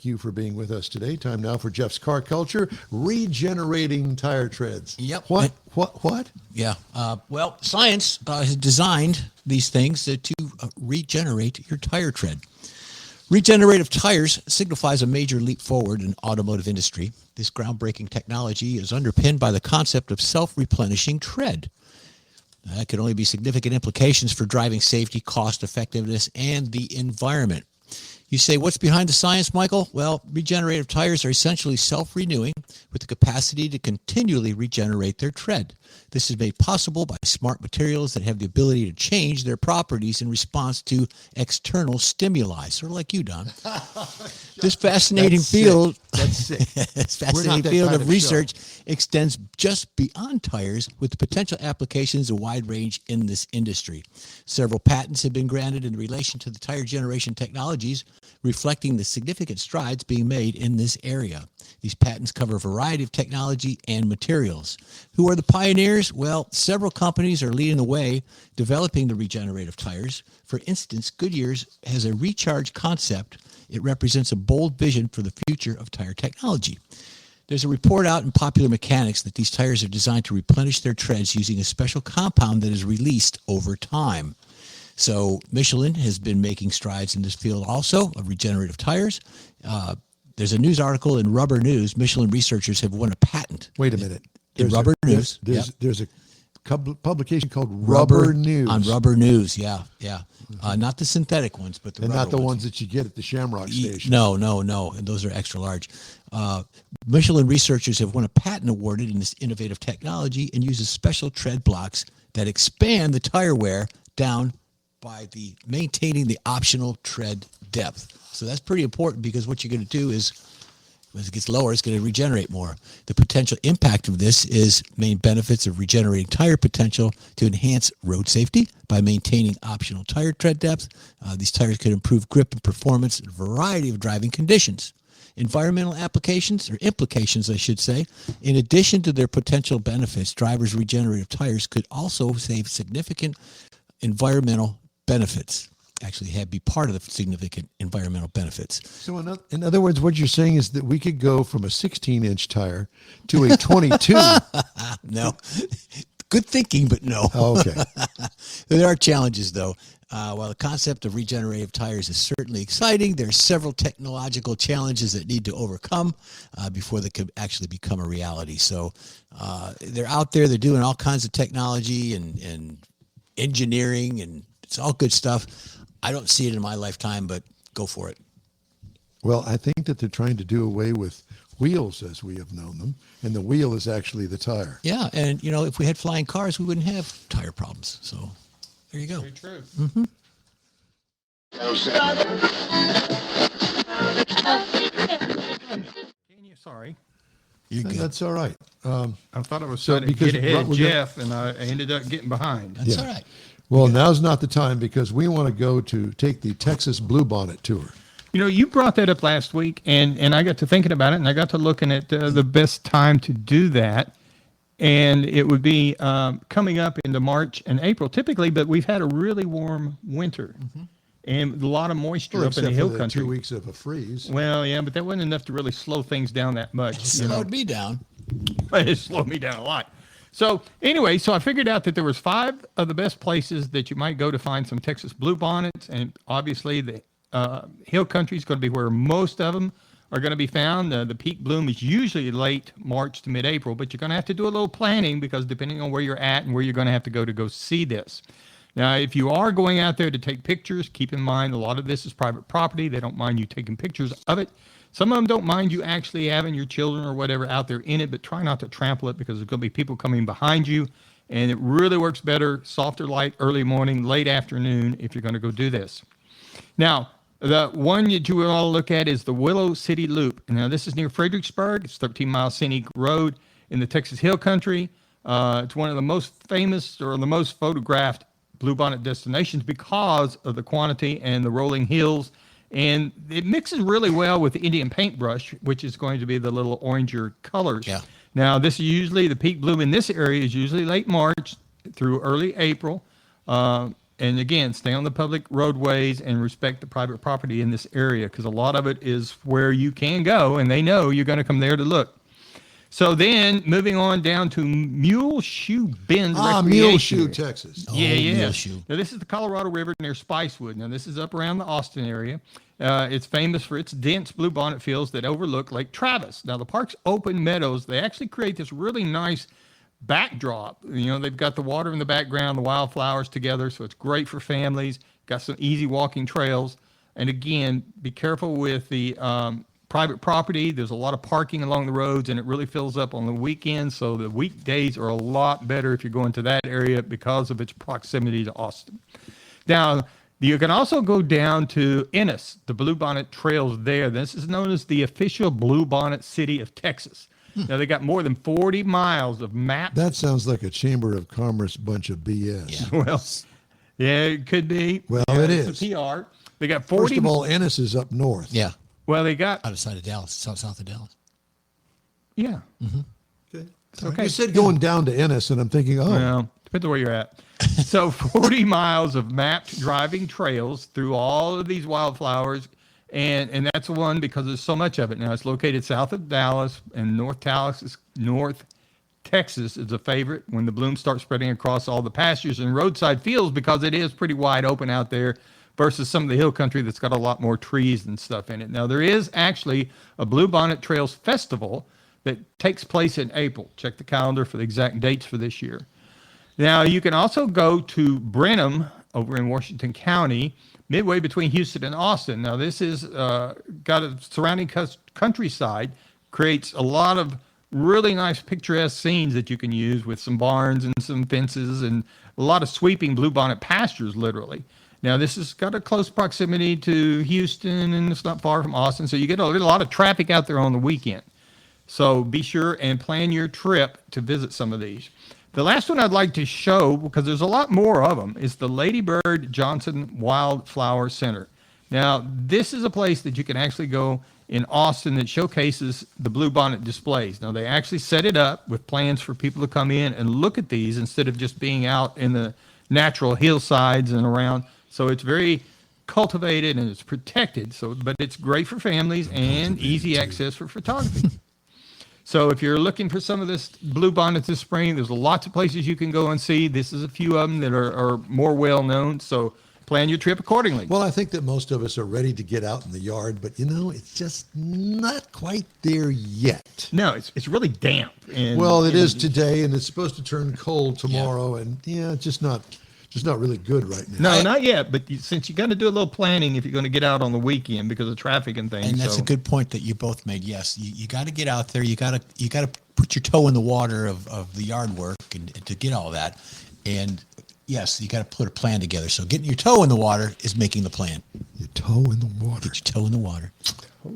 thank you for being with us today. Time now for Jeff's Car Culture, regenerating tire treads. Yep. What? Yeah. Well, science has designed these things to regenerate your tire tread. Regenerative tires signifies a major leap forward in automotive industry. This groundbreaking technology is underpinned by the concept of self-replenishing tread. That could only be significant implications for driving safety, cost effectiveness, and the environment. You say, what's behind the science, Michael? Well, regenerative tires are essentially self-renewing with the capacity to continually regenerate their tread. This is made possible by smart materials that have the ability to change their properties in response to external stimuli, sort of like you, Don. This fascinating field, of research extends just beyond tires with the potential applications a wide range in this industry. Several patents have been granted in relation to the tire generation technologies, reflecting the significant strides being made in this area. These patents cover a variety of technology and materials. Who are the pioneers? Well, several companies are leading the way developing the regenerative tires. For instance, Goodyear has a recharge concept. It represents a bold vision for the future of tire technology. There's a report out in Popular Mechanics that these tires are designed to replenish their treads using a special compound that is released over time. So Michelin has been making strides in this field also of regenerative tires. There's a news article in Rubber News. Michelin researchers have won a patent. Wait a minute. There's a publication called Rubber News. On Rubber News, yeah. Not the synthetic ones, but the and rubber not the ones. ones that you get at the Shamrock Station. No. And those are extra large. Michelin researchers have won a patent awarded in this innovative technology and uses special tread blocks that expand the tire wear down by maintaining the optional tread depth. So that's pretty important because what you're going to do is, as it gets lower, it's going to regenerate more. The potential impact of this is main benefits of regenerating tire potential to enhance road safety by maintaining optional tire tread depth. These tires could improve grip and performance in a variety of driving conditions. Environmental applications, or implications, I should say. In addition to their potential benefits, drivers' regenerative tires could also save significant environmental benefits. Actually be part of the significant environmental benefits. So in other words, what you're saying is that we could go from a 16-inch tire to a 22. No. Good thinking, but no. Oh, okay. There are challenges, though. While the concept of regenerative tires is certainly exciting, there are several technological challenges that need to overcome before they could actually become a reality. So they're out there. They're doing all kinds of technology and engineering, and it's all good stuff. I don't see it in my lifetime, but go for it. Well, I think that they're trying to do away with wheels as we have known them, and the wheel is actually the tire. Yeah, and if we had flying cars, we wouldn't have tire problems. So there you go. Very true. Mm-hmm. Sorry. You're good. That's all right. I thought I was trying to get ahead of Jeff, and I ended up getting behind. That's all right. Well, now's not the time because we want to take the Texas Bluebonnet tour. You brought that up last week, and I got to thinking about it, and I got to looking at the best time to do that. And it would be coming up into March and April typically, but we've had a really warm winter and a lot of moisture up in the hill country. 2 weeks of a freeze. Well, yeah, but that wasn't enough to really slow things down that much. It slowed me down. It slowed me down a lot. So anyway, I figured out that there was 5 of the best places that you might go to find some Texas bluebonnets, and obviously the hill country is going to be where most of them are going to be found. The peak bloom is usually late March to mid-April, but you're going to have to do a little planning because depending on where you're at and where you're going to have to go see this. Now, if you are going out there to take pictures, keep in mind a lot of this is private property. They don't mind you taking pictures of it. Some of them don't mind you actually having your children or whatever out there in it, but try not to trample it because there's going to be people coming behind you. And it really works better, softer light, early morning, late afternoon if you're going to go do this. Now, the one that you will all look at is the Willow City Loop. Now, this is near Fredericksburg. It's 13-mile scenic road in the Texas Hill Country. It's one of the most famous or the most photographed bluebonnet destinations because of the quantity and the rolling hills. And it mixes really well with the Indian paintbrush, which is going to be the little oranger colors. Yeah. Now, this is usually, the peak bloom in this area is usually late March through early April. And And again, stay on the public roadways and respect the private property in this area, because a lot of it is where you can go and they know you're going to come there to look. So then moving on down to Muleshoe Bend Recreation. Muleshoe, Texas. Yeah. Muleshoe. Now, this is the Colorado River near Spicewood. Now, this is up around the Austin area. It's famous for its dense bluebonnet fields that overlook Lake Travis. Now, the park's open meadows, they actually create this really nice backdrop. They've got the water in the background, the wildflowers together, so it's great for families. Got some easy walking trails. And again, be careful with the private property. There's a lot of parking along the roads, and it really fills up on the weekends. So the weekdays are a lot better if you're going to that area because of its proximity to Austin. Now, you can also go down to Ennis, the Bluebonnet trails there. This is known as the official Bluebonnet city of Texas. Now, they got more than 40 miles of maps. That sounds like a Chamber of Commerce bunch of BS. Yeah. Well, yeah, it could be. Well, Yeah, it it's is. a PR. They got 40. First of all, Ennis is up north. Yeah. Well, they got, Out of sight of Dallas, south of Dallas. yeah. Okay. Okay. You said going down to Ennis, and I'm thinking, Well, depends on where you're at. So 40 miles of mapped driving trails through all of these wildflowers. And that's one because there's so much of it. Now, it's located south of Dallas, and North Texas is a favorite when the blooms start spreading across all the pastures and roadside fields, because it is pretty wide open out there versus some of the hill country that's got a lot more trees and stuff in it. Now, there is actually a Bluebonnet Trails Festival that takes place in April. Check the calendar for the exact dates for this year. Now, you can also go to Brenham over in Washington County, midway between Houston and Austin. Now, this is got a surrounding countryside, creates a lot of really nice picturesque scenes that you can use with some barns and some fences and a lot of sweeping bluebonnet pastures, literally. Now, this has got a close proximity to Houston, and it's not far from Austin, so you get a lot of traffic out there on the weekend. So be sure and plan your trip to visit some of these. The last one I'd like to show, because there's a lot more of them, is the Lady Bird Johnson Wildflower Center. Now, this is a place that you can actually go in Austin that showcases the bluebonnet displays. Now, they actually set it up with plans for people to come in and look at these instead of just being out in the natural hillsides and around. So it's very cultivated and it's protected. But it's great for families and easy access for photography. So if you're looking for some of this bluebonnets this spring, there's lots of places you can go and see. This is a few of them that are more well known. So plan your trip accordingly. Well, I think that most of us are ready to get out in the yard, but it's just not quite there yet. No, it's really damp. Well, it is today, and it's supposed to turn cold tomorrow, and it's just not really good right now. No, not yet. But since you got to do a little planning if you're going to get out on the weekend because of traffic and things. And that's a good point that you both made. Yes, you got to get out there. You got to put your toe in the water of the yard work and to get all that. And yes, you got to put a plan together. So getting your toe in the water is making the plan. Your toe in the water. Get your toe in the water. I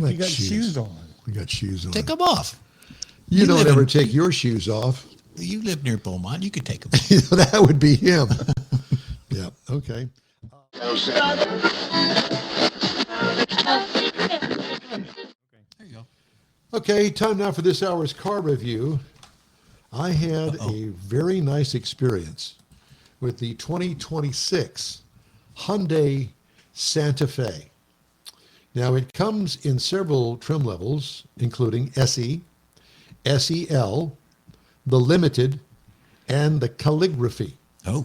like You got shoes on. We got shoes on. Take them off. You don't live ever in- take your shoes off. You live near Beaumont. You could take them. That would be him. Yeah. Okay. There you go. Okay. Time now for this hour's car review. I had a very nice experience with the 2026 Hyundai Santa Fe. Now, it comes in several trim levels, including SE, SEL, the Limited, and the Calligraphy. Oh,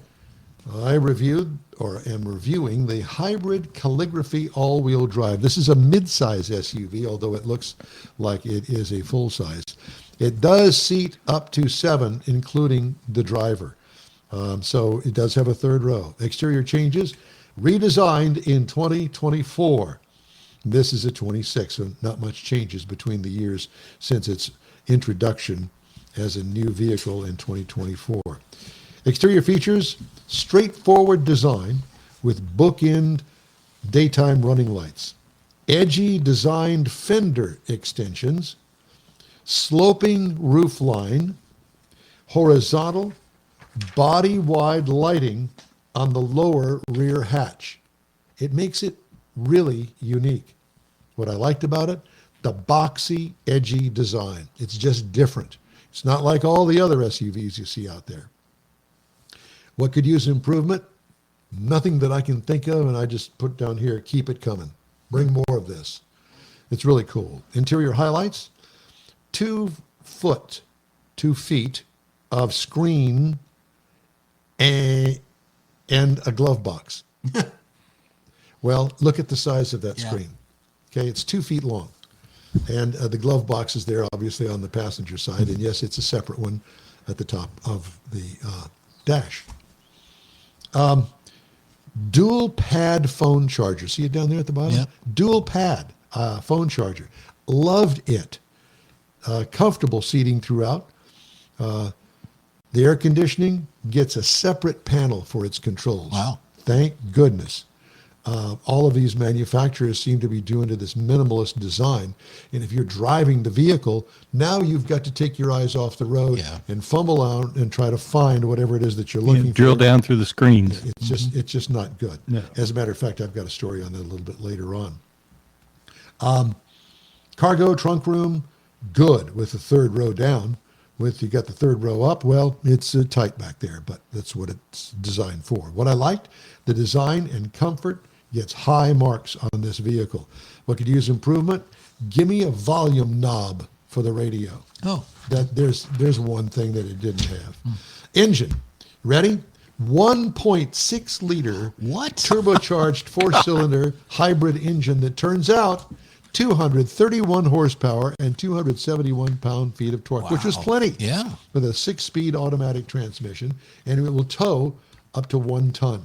I reviewed or am reviewing the hybrid Calligraphy all-wheel drive. This is a mid-size SUV, although it looks like it is a full-size. It does seat up to 7, including the driver. So it does have a third row. Exterior changes, redesigned in 2024. This is a 26, so not much changes between the years since its introduction as a new vehicle in 2024. Exterior features, straightforward design with bookend daytime running lights, edgy designed fender extensions, sloping roof line, horizontal, body-wide lighting on the lower rear hatch. It makes it really unique. What I liked about it, the boxy, edgy design. It's just different. It's not like all the other SUVs you see out there. What could use improvement? Nothing that I can think of, and I just put down here, keep it coming. Bring more of this. It's really cool. Interior highlights, 2 feet of screen and a glove box. Well, look at the size of that screen. Okay, it's 2 feet long. And the glove box is there, obviously, on the passenger side. And yes, it's a separate one at the top of the dash. Dual pad phone charger. See it down there at the bottom? Yep. Dual pad phone charger. Loved it. Comfortable seating throughout. The air conditioning gets a separate panel for its controls. Wow. Thank goodness. All of these manufacturers seem to be doing to this minimalist design. And if you're driving the vehicle, now you've got to take your eyes off the road and fumble out and try to find whatever it is that you're looking for. Drill down through the screens. It's just not good. No. As a matter of fact, I've got a story on that a little bit later on. Cargo trunk room, good with the third row down. With you got the third row up, well, it's tight back there, but that's what it's designed for. What I liked, the design and comfort gets high marks on this vehicle. What could use improvement? Give me a volume knob for the radio. Oh. That there's one thing that it didn't have. Engine, ready? 1.6 liter What? turbocharged 4-cylinder hybrid engine that turns out 231 horsepower and 271 pound-feet of torque, which was plenty. Yeah. With a 6-speed automatic transmission, and it will tow up to 1 ton.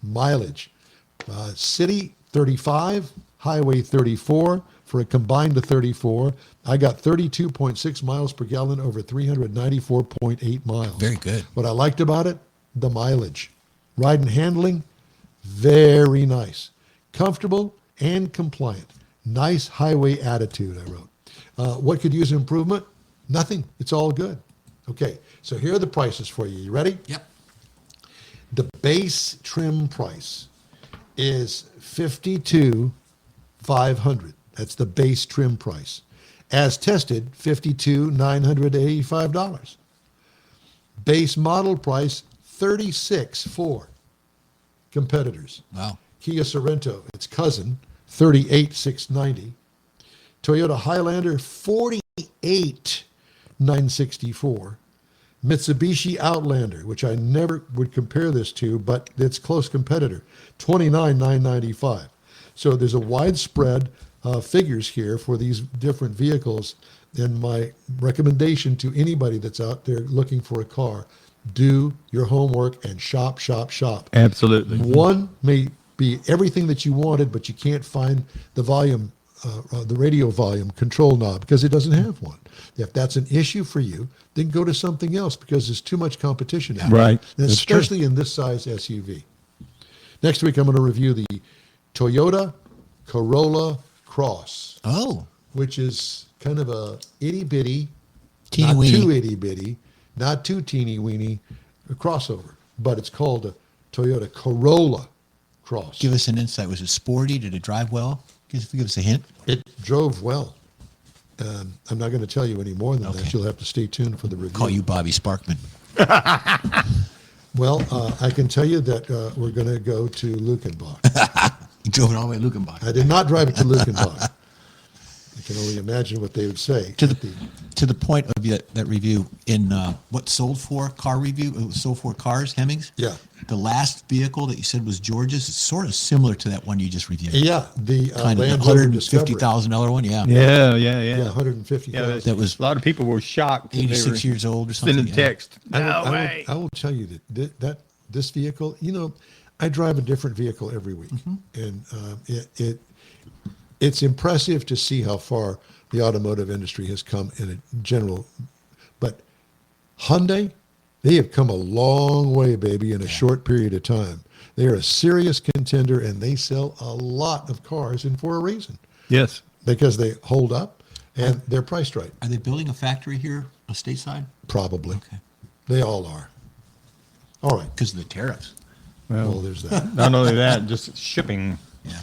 Mileage, city 35, highway 34, for a combined of 34. I got 32.6 miles per gallon over 394.8 miles. Very good. What I liked about it, the mileage. Ride and handling, very nice. Comfortable and compliant. Nice highway attitude, I wrote. What could use improvement? Nothing. It's all good. Okay, so here are the prices for you. You ready? Yep. The base trim price is $52,500. That's the base trim price. As tested, $52,985. Base model price, $36,400. Competitors. Wow. Kia Sorento, its cousin, $38,690. Toyota Highlander, $48,964. Mitsubishi Outlander, which I never would compare this to, but its close competitor, $29,995. So there's a widespread figures here for these different vehicles. And my recommendation to anybody that's out there looking for a car, do your homework and shop, shop, shop. Absolutely. One may be everything that you wanted, but you can't find the volume, the radio volume control knob because it doesn't have one. If that's an issue for you, then go to something else because there's too much competition out there. Right. And That's true. especially in this size SUV. Next week, I'm going to review the Toyota Corolla Cross, which is kind of a itty-bitty, Teeny not weeny. too itty-bitty, not too teeny-weeny crossover, but it's called a Toyota Corolla Cross. Give us an insight. Was it sporty? Did it drive well? Give us a hint. It drove well. I'm not going to tell you any more than that. You'll have to stay tuned for the review. Call you Bobby Sparkman. Well, I can tell you that we're going to go to Lukenbach. You drove it all the way to Lukenbach. I did not drive it to Lukenbach. I can only imagine what they would say. To the point of that review in what sold for car review, it was sold for cars, Hemmings. Yeah. The last vehicle that you said was George's. It's sort of similar to that one you just reviewed. Yeah, the Kind of Land the Rover Discovery. $150,000 one. Yeah. Yeah. Yeah, 150,000. That was A lot of people were shocked. that they 86 were years old or something. Sending text. I will tell you that this vehicle, I drive a different vehicle every week, and it's impressive to see how far the automotive industry has come in a general. But Hyundai, they have come a long way, baby, in a short period of time. They are a serious contender, and they sell a lot of cars, and for a reason, Yes. because they hold up and they're priced right. Are they building a factory here, stateside? Probably, Okay. they all are. All right. Because of the tariffs. Well, there's that. Not only that, just shipping. Yeah.